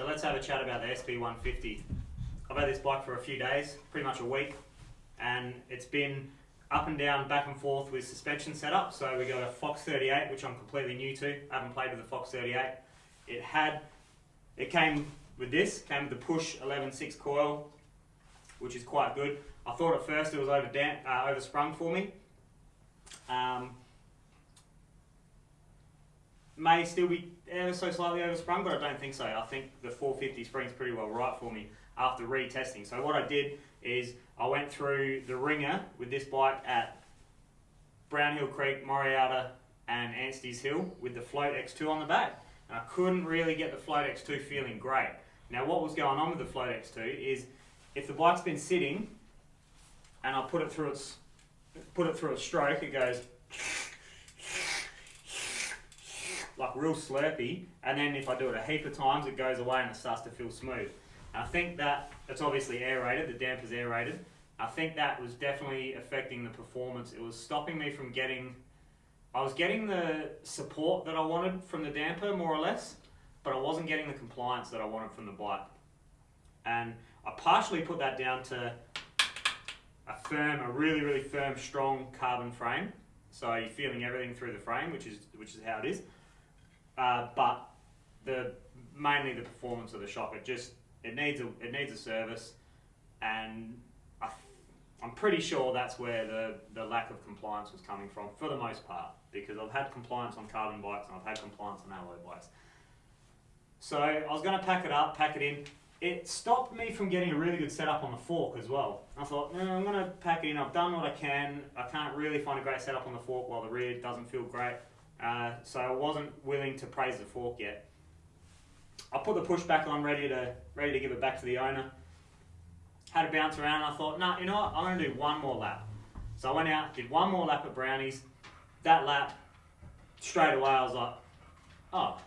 So let's have a chat about the SB150. I've had this bike for a few days, pretty much a week, and it's been up and down, back and forth with suspension setup. So we got a Fox 38, which I'm completely new to. I haven't played with the Fox 38. It came with the push 11.6 coil, which is quite good. I thought at first it was over-sprung for me. May still be ever so slightly oversprung, but I don't think so. I think the 450 spring's pretty well right for me after retesting. So what I did is I went through the ringer with this bike at Brownhill Creek, Moriata and Anstey's Hill with the Float X2 on the back. And I couldn't really get the Float X2 feeling great. Now what was going on with the Float X2 is if the bike's been sitting and I put it through its stroke, it goes like real slurpy, and then if I do it a heap of times it goes away and it starts to feel smooth. And I think that it's obviously aerated, the damper's aerated. I think that was definitely affecting the performance. It was stopping me from I was getting the support that I wanted from the damper more or less, but I wasn't getting the compliance that I wanted from the bike. And I partially put that down to a really, really firm, strong carbon frame. So you're feeling everything through the frame, which is how it is. But mainly the performance of the shock. It needs a service, and I'm pretty sure that's where the lack of compliance was coming from for the most part, because I've had compliance on carbon bikes and I've had compliance on alloy bikes. So I was going to pack it in. It stopped me from getting a really good setup on the fork as well. I thought, no, I'm going to pack it in. I've done what I can. I can't really find a great setup on the fork while the rear doesn't feel great. So I wasn't willing to praise the fork yet. I put the push back on, ready to give it back to the owner. Had a bounce around, and I thought, nah, you know what? I'm going to do one more lap. So I went out, did one more lap at Brownies. That lap, straight away, I was like, oh,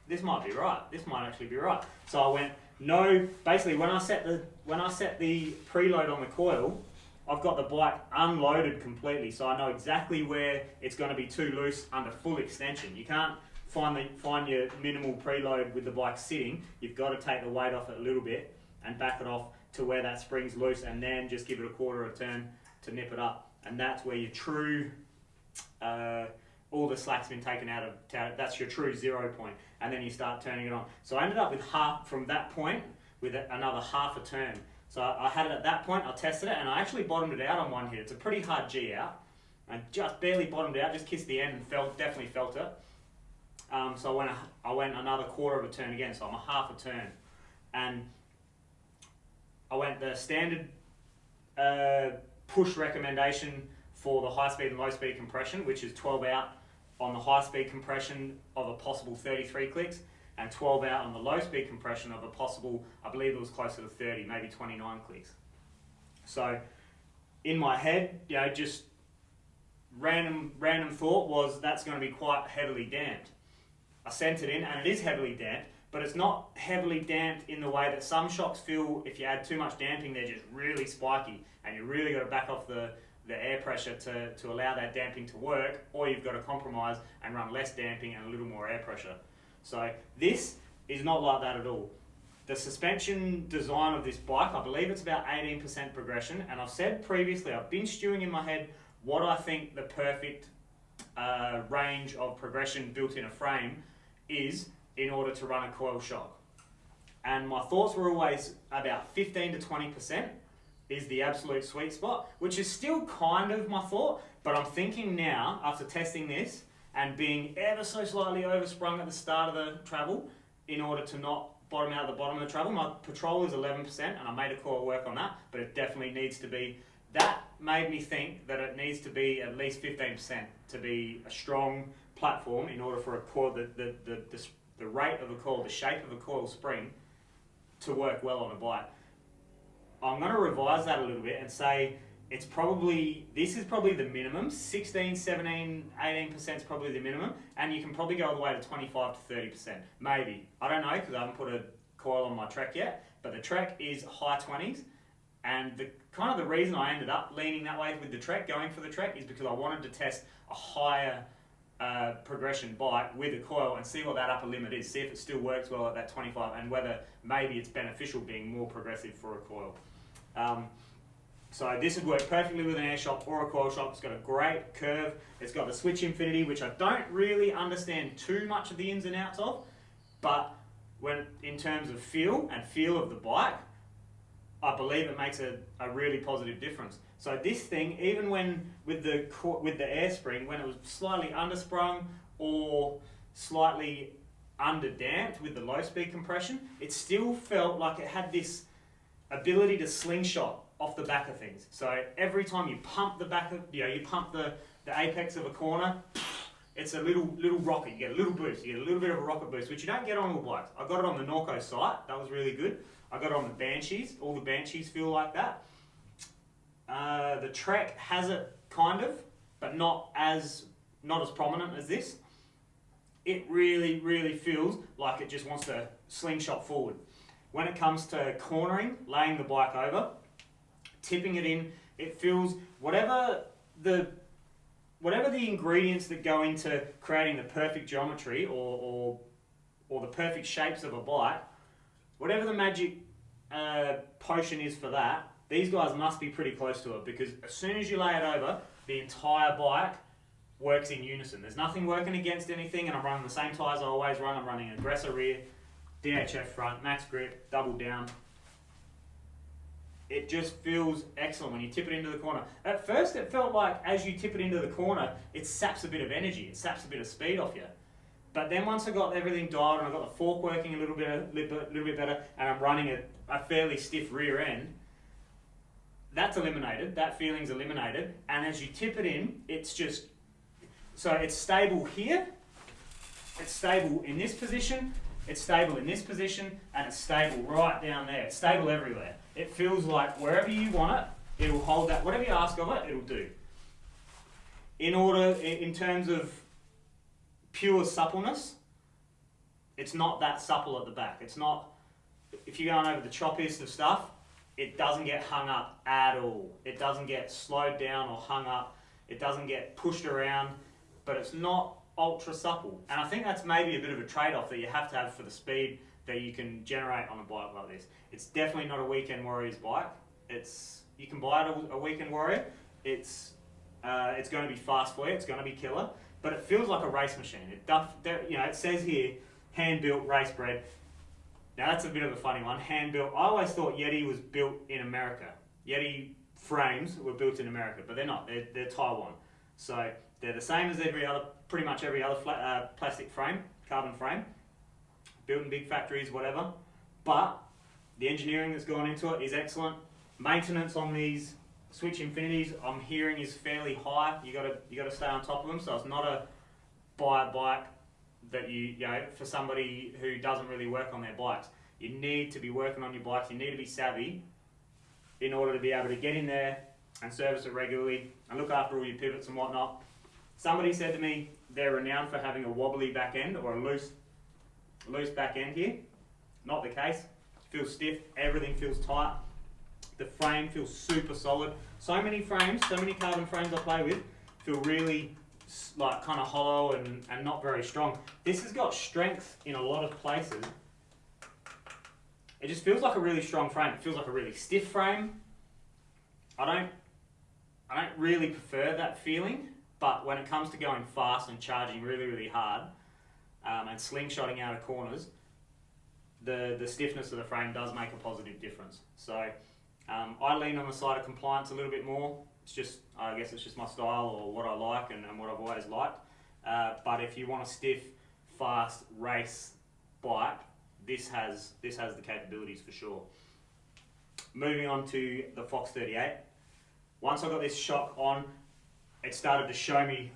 this might be right. This might actually be right. So I went, no. Basically, when I set the preload on the coil, I've got the bike unloaded completely, so I know exactly where it's going to be too loose under full extension. You can't find your minimal preload with the bike sitting. You've got to take the weight off it a little bit and back it off to where that spring's loose, and then just give it a quarter of a turn to nip it up. And that's where your true, all the slack's been taken out of, that's your true 0 point. And then you start turning it on. So I ended up with from that point with another half a turn. So I had it at that point, I tested it, and I actually bottomed it out on one hit. It's a pretty hard G out. I just barely bottomed out, just kissed the end and definitely felt it. So I went another quarter of a turn again, so I'm a half a turn. And I went the standard push recommendation for the high speed and low speed compression, which is 12 out on the high speed compression of a possible 33 clicks, and 12 out on the low speed compression of a possible, I believe it was closer to 30, maybe 29 clicks. So in my head, just random thought was that's going to be quite heavily damped. I sent it in, and it is heavily damped, but it's not heavily damped in the way that some shocks feel. If you add too much damping, they're just really spiky, and you really got to back off the air pressure to allow that damping to work, or you've got to compromise and run less damping and a little more air pressure. So this is not like that at all. The suspension design of this bike, I believe it's about 18% progression, and I've said previously, I've been stewing in my head what I think the perfect range of progression built in a frame is in order to run a coil shock. And my thoughts were always about 15 to 20% is the absolute sweet spot, which is still kind of my thought, but I'm thinking now, after testing this and being ever so slightly oversprung at the start of the travel, in order to not bottom out at the bottom of the travel, my patrol is 11%, and I made a coil work on that, but it definitely needs to be, that made me think that it needs to be at least 15% to be a strong platform in order for a coil, the rate of a coil, the shape of a coil spring to work well on a bike. I'm going to revise that a little bit and say this is probably the minimum. 16, 17, 18% is probably the minimum, and you can probably go all the way to 25 to 30%. Maybe. I don't know, because I haven't put a coil on my Trek yet, but the Trek is high 20s, and the reason I ended up leaning that way with the Trek, going for the Trek, is because I wanted to test a higher progression bike with a coil and see what that upper limit is, see if it still works well at that 25 and whether maybe it's beneficial being more progressive for a coil. So this would work perfectly with an air shock or a coil shock. It's got a great curve. It's got the switch infinity, which I don't really understand too much of the ins and outs of, but when in terms of feel of the bike, I believe it makes a really positive difference. So this thing, even when with the air spring, when it was slightly undersprung or slightly underdamped with the low speed compression, it still felt like it had this ability to slingshot off the back of things. So every time you pump the back of, you pump the apex of a corner, it's a little rocket. You get a little boost. You get a little bit of a rocket boost, which you don't get on all bikes. I got it on the Norco site. That was really good. I got it on the Banshees. All the Banshees feel like that. The Trek has it kind of, but not as prominent as this. It really feels like it just wants to slingshot forward. When it comes to cornering, laying the bike over, tipping it in, it feels whatever the ingredients that go into creating the perfect geometry or the perfect shapes of a bike, whatever the magic potion is for that, these guys must be pretty close to it, because as soon as you lay it over, the entire bike works in unison. There's nothing working against anything, and I'm running the same tyres I always run. I'm running aggressor rear, DHF front, max grip, double down. It just feels excellent when you tip it into the corner. At first it felt like as you tip it into the corner, it saps a bit of energy, it saps a bit of speed off you. But then once I got everything dialed and I got the fork working a little bit better, and I'm running a fairly stiff rear end, that's eliminated, that feeling's eliminated, and as you tip it in, it's just, so it's stable here, it's stable in this position, it's stable in this position, and it's stable right down there. It's stable everywhere. It feels like wherever you want it, it'll hold that, whatever you ask of it, it'll do. In terms of pure suppleness, it's not that supple at the back. It's not, if you're going over the choppiest of stuff, it doesn't get hung up at all. It doesn't get slowed down or hung up. It doesn't get pushed around, but it's not ultra supple. And I think that's maybe a bit of a trade-off that you have to have for the speed that you can generate on a bike like this. It's definitely not a weekend warrior's bike. You can buy it a weekend warrior. It's going to be fast for you. It's going to be killer, but it feels like a race machine. It says here, hand-built, race-bred. Now that's a bit of a funny one, hand-built. I always thought Yeti was built in America. Yeti frames were built in America, but they're not. They're Taiwan. So they're the same as pretty much every other plastic frame, carbon frame, built in big factories, whatever. But the engineering that's gone into it is excellent. Maintenance on these switch infinities, I'm hearing, is fairly high. You got to stay on top of them. So it's not a buy a bike that for somebody who doesn't really work on their bikes. You need to be working on your bikes. You need to be savvy in order to be able to get in there and service it regularly and look after all your pivots and whatnot. Somebody said to me they're renowned for having a wobbly back end or a loose back end here. Not the case. It feels stiff. Everything feels tight. The frame feels super solid. So many frames, so many carbon frames I play with feel really like kind of hollow and not very strong. This has got strength in a lot of places. It just feels like a really strong frame. It feels like a really stiff frame. I don't really prefer that feeling, but when it comes to going fast and charging really hard and slingshotting out of corners, the stiffness of the frame does make a positive difference. So I lean on the side of compliance a little bit more. I guess it's just my style or what I like and what I've always liked. But if you want a stiff, fast race bike, this has the capabilities for sure. Moving on to the Fox 38. Once I got this shock on, it started to show me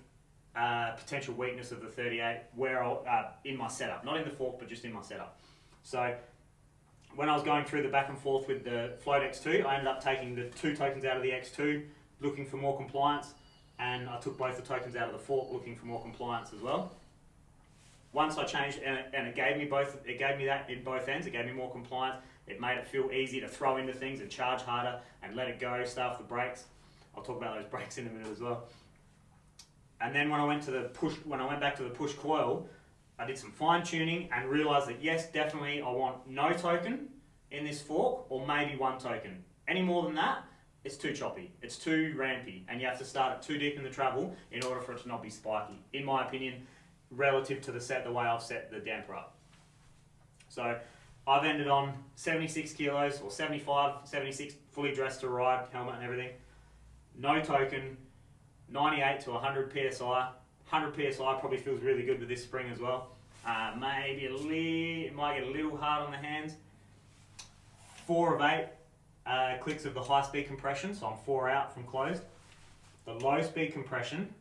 potential weakness of the 38 in my setup, not in the fork, but just in my setup. So when I was going through the back and forth with the Float X2, I ended up taking the 2 tokens out of the X2, looking for more compliance, and I took both the tokens out of the fork, looking for more compliance as well. Once I changed, and it gave me that in both ends. It gave me more compliance. It made it feel easy to throw into things and charge harder and let it go, start with the brakes. I'll talk about those brakes in a minute as well. And then when I went back to the push coil, I did some fine tuning and realised that yes, definitely I want no token in this fork, or maybe one token. Any more than that, it's too choppy, it's too rampy, and you have to start it too deep in the travel in order for it to not be spiky, in my opinion, relative to the way I've set the damper up. So I've ended on 76 kilos, or 75, 76, fully dressed to ride, helmet and everything. No token, 98 to 100 PSI. 100 PSI probably feels really good with this spring as well. Maybe it might get a little hard on the hands. 4 of 8 clicks of the high speed compression, so I'm 4 out from closed. The low speed compression,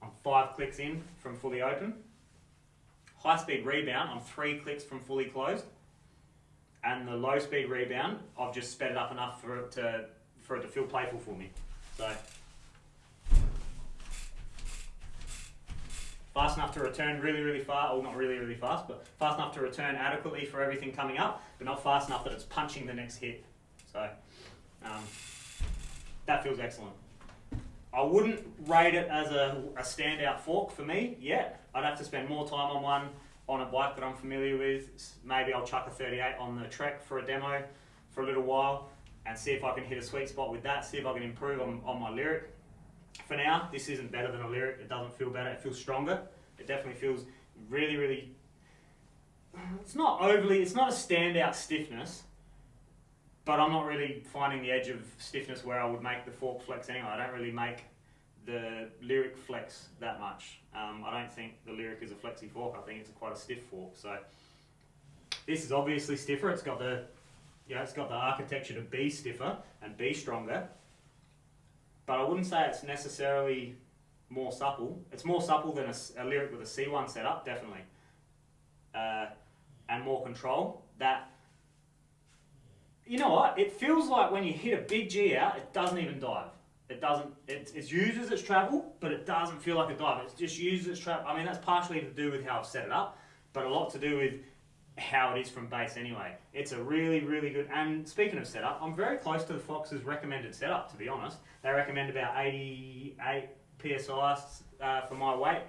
I'm 5 clicks in from fully open. High speed rebound, I'm 3 clicks from fully closed. And the low speed rebound, I've just sped it up enough for it to feel playful for me. So fast enough to return really fast, or not really fast, but fast enough to return adequately for everything coming up, but not fast enough that it's punching the next hit. So that feels excellent. I wouldn't rate it as a standout fork for me yet. I'd have to spend more time on one on a bike that I'm familiar with. Maybe I'll chuck a 38 on the Trek for a demo for a little while and see if I can hit a sweet spot with that, see if I can improve on my Lyric. For now, this isn't better than a Lyric. It doesn't feel better, it feels stronger. It definitely feels really, it's not a standout stiffness, but I'm not really finding the edge of stiffness where I would make the fork flex anyway. I don't really make the Lyric flex that much. I don't think the Lyric is a flexy fork. I think it's quite a stiff fork. So this is obviously stiffer. It's got the architecture to be stiffer and be stronger. But I wouldn't say it's necessarily more supple. It's more supple than a Lyric with a C1 setup, definitely. And more control. You know what? It feels like when you hit a big G out, it doesn't even dive. It uses its travel, but it doesn't feel like a dive. It just uses its travel. I mean, that's partially to do with how I've set it up, but a lot to do with how it is from base anyway. It's a really good, and speaking of setup, I'm very close to the Fox's recommended setup, to be honest. They recommend about 88 PSI for my weight,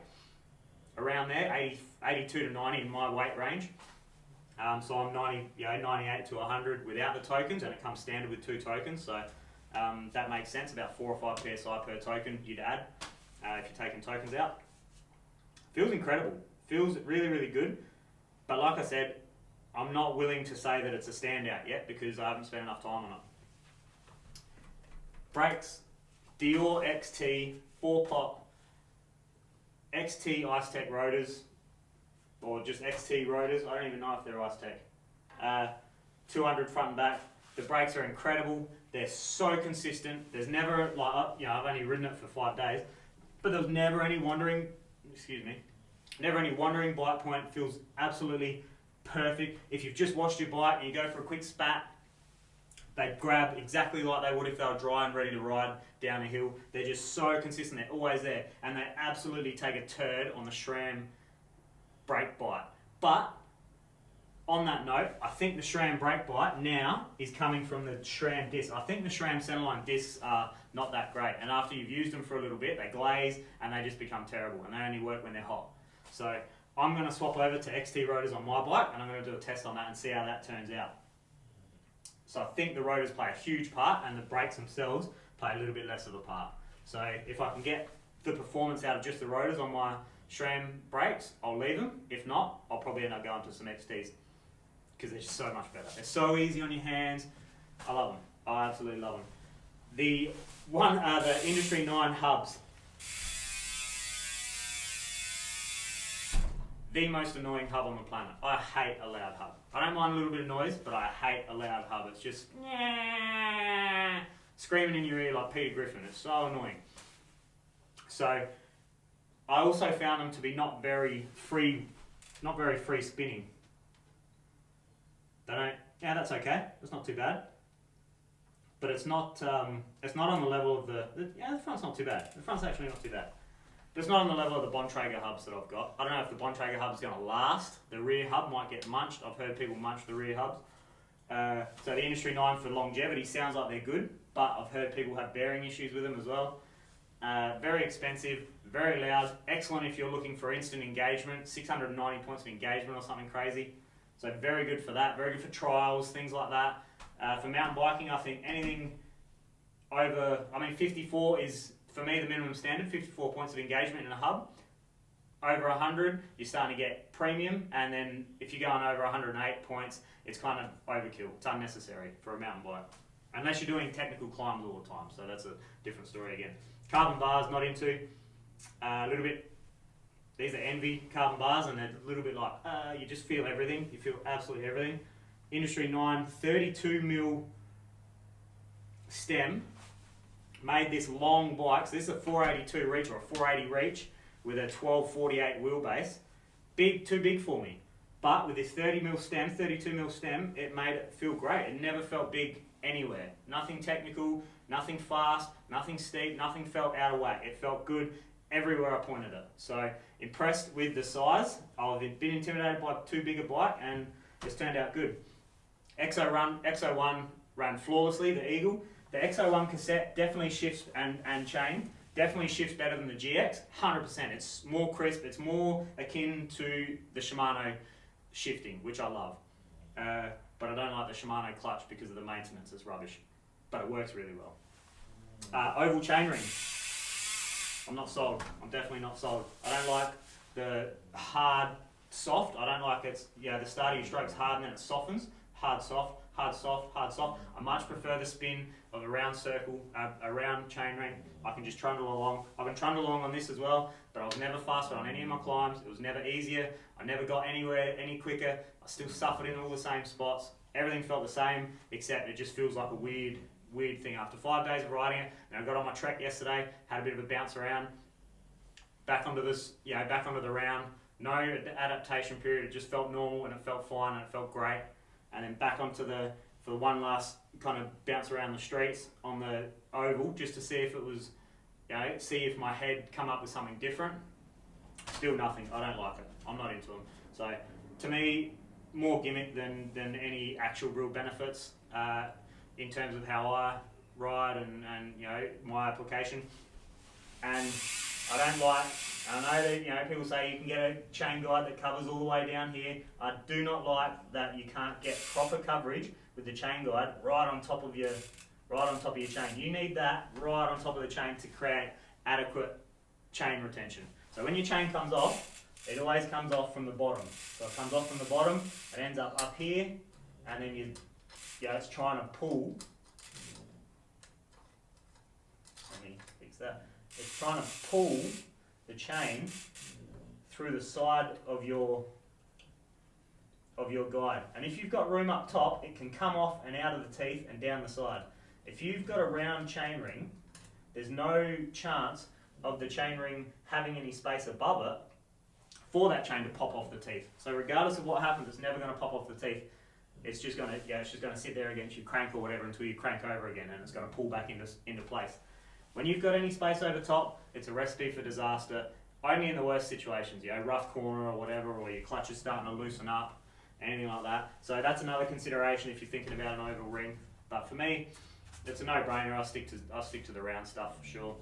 around there, 82 to 90 in my weight range. So I'm 98 to 100 without the tokens, and it comes standard with 2 tokens, so that makes sense. About 4 or 5 PSI per token you'd add if you're taking tokens out. Feels incredible. Feels really good. But like I said, I'm not willing to say that it's a standout yet because I haven't spent enough time on it. Brakes, Dior XT 4-pot XT Icetech rotors, or just XT rotors. I don't even know if they're Icetech. 200 front and back. The brakes are incredible. They're so consistent. There's never, I've only ridden it for 5 days, but there's never any wandering, bite point. It feels absolutely perfect. If you've just washed your bike and you go for a quick spat, they grab exactly like they would if they were dry and ready to ride down a hill. They're just so consistent. They're always there. And they absolutely take a turd on the SRAM brake bite. But on that note, I think the SRAM brake bite now is coming from the SRAM disc. I think the SRAM centerline discs are not that great. And after you've used them for a little bit, they glaze and they just become terrible. And they only work when they're hot. So I'm going to swap over to XT rotors on my bike and I'm going to do a test on that and see how that turns out. So I think the rotors play a huge part and the brakes themselves play a little bit less of a part. So if I can get the performance out of just the rotors on my SRAM brakes, I'll leave them. If not, I'll probably end up going to some XTs because they're just so much better. They're so easy on your hands. I love them. I absolutely love them. The Industry 9 hubs. The most annoying hub on the planet. I hate a loud hub. I don't mind a little bit of noise, but I hate a loud hub. It's just screaming in your ear like Peter Griffin. It's so annoying. So I also found them to be not very free spinning. That's okay. It's not too bad. But it's not on the level of the front's not too bad. The front's actually not too bad. But it's not on the level of the Bontrager hubs that I've got. I don't know if the Bontrager hub's going to last. The rear hub might get munched. I've heard people munch the rear hubs. So the Industry 9 for longevity sounds like they're good, but I've heard people have bearing issues with them as well. Very expensive, very loud, excellent if you're looking for instant engagement, 690 points of engagement or something crazy. So very good for that, very good for trials, things like that. For mountain biking, I think anything over, 54 is, for me, the minimum standard, 54 points of engagement in a hub. Over 100, you're starting to get premium, and then if you're going over 108 points, it's kind of overkill. It's unnecessary for a mountain bike, unless you're doing technical climbs all the time, so that's a different story again. Carbon bars, not into. A little bit, these are Envy carbon bars, and they're a little bit like, you just feel everything, you feel absolutely everything. Industry 9, 32mm stem, made this long bike, so this is a 482 reach or a 480 reach, with a 1248 wheelbase. Too big for me. But with this 30mm stem, 32mm stem, it made it feel great. It never felt big anywhere. Nothing technical, nothing fast, nothing steep, nothing felt out of whack. It felt good everywhere I pointed it. So impressed with the size. I've been intimidated by too big a bike, and it's turned out good. XO1 ran flawlessly, the Eagle. The XO1 cassette definitely shifts and chain. Definitely shifts better than the GX, 100%. It's more crisp, it's more akin to the Shimano shifting, which I love. But I don't like the Shimano clutch because of the maintenance, it's rubbish. But it works really well. Oval chainring. I'm not sold. I'm definitely not sold. I don't like the hard, soft. I don't like the start of your stroke's hard and then it softens. Hard, soft, hard, soft, hard, soft. I much prefer the spin of a round circle, a round chainring. I can just trundle along. I can trundle along on this as well, but I was never faster on any of my climbs. It was never easier. I never got anywhere any quicker. I still suffered in all the same spots. Everything felt the same, except it just feels like a weird thing. After 5 days of riding it, and I got on my trek yesterday, had a bit of a bounce around, back onto the round. No adaptation period. It just felt normal and it felt fine and it felt great. And then back onto for one last kind of bounce around the streets on the oval, just to see if it was, see if my head come up with something different. Still nothing. I don't like it. I'm not into them. So to me, more gimmick than any actual real benefits in terms of how I ride and my application. And I don't like. I know that people say you can get a chain guide that covers all the way down here. I do not like that you can't get proper coverage with the chain guide right on top of your chain. You need that right on top of the chain to create adequate chain retention. So when your chain comes off, it always comes off from the bottom. So it comes off from the bottom, it ends up here, and then it's trying to pull. Let me fix that. It's trying to pull the chain through the side of your guide. And if you've got room up top, it can come off and out of the teeth and down the side. If you've got a round chain ring, there's no chance of the chain ring having any space above it for that chain to pop off the teeth. So regardless of what happens, it's never going to pop off the teeth. It's just going to sit there against your crank or whatever until you crank over again, and it's going to pull back into place. When you've got any space over top, it's a recipe for disaster. Only in the worst situations, rough corner or whatever, or your clutch is starting to loosen up, anything like that. So that's another consideration if you're thinking about an oval ring. But for me, it's a no-brainer. I'll stick to the round stuff for sure.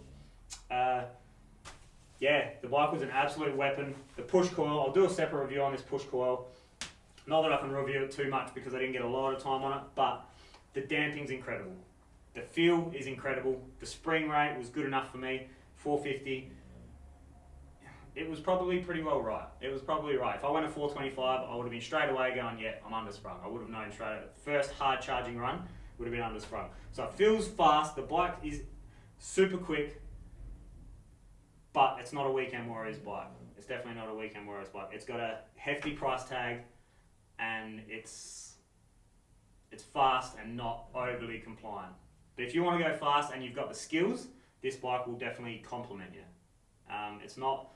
The bike was an absolute weapon. The push coil, I'll do a separate review on this push coil. Not that I can review it too much because I didn't get a lot of time on it, but the damping's incredible. The feel is incredible. The spring rate was good enough for me, 450. It was probably pretty well right. It was probably right. If I went to 425, I would have been straight away going, I'm undersprung. I would have known straight away. First hard charging run would have been undersprung. So it feels fast. The bike is super quick, but it's not a weekend warriors bike. It's definitely not a weekend warriors bike. It's got a hefty price tag, and it's fast and not overly compliant. But if you want to go fast and you've got the skills, this bike will definitely complement you. It's not.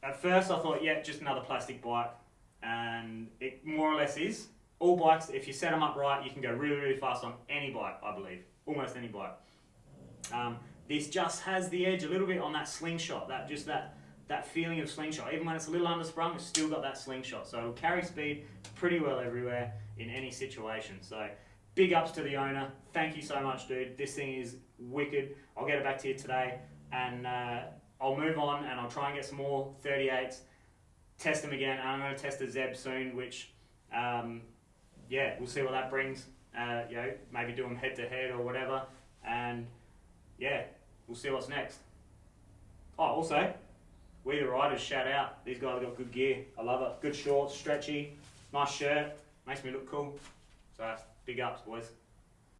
At first, I thought, just another plastic bike, and it more or less is. All bikes, if you set them up right, you can go really, really fast on any bike, I believe, almost any bike. This just has the edge a little bit on that slingshot, that that feeling of slingshot. Even when it's a little undersprung, it's still got that slingshot. So it'll carry speed pretty well everywhere in any situation. So big ups to the owner. Thank you so much, dude. This thing is wicked. I'll get it back to you today, and I'll move on and I'll try and get some more 38s, test them again, and I'm going to test the Zeb soon, which, yeah, we'll see what that brings. You know, maybe do them head to head or whatever, and yeah, we'll see what's next. Oh, also, We The Riders, shout out. These guys have got good gear. I love it. Good shorts, stretchy, nice shirt, makes me look cool. So, big ups, boys.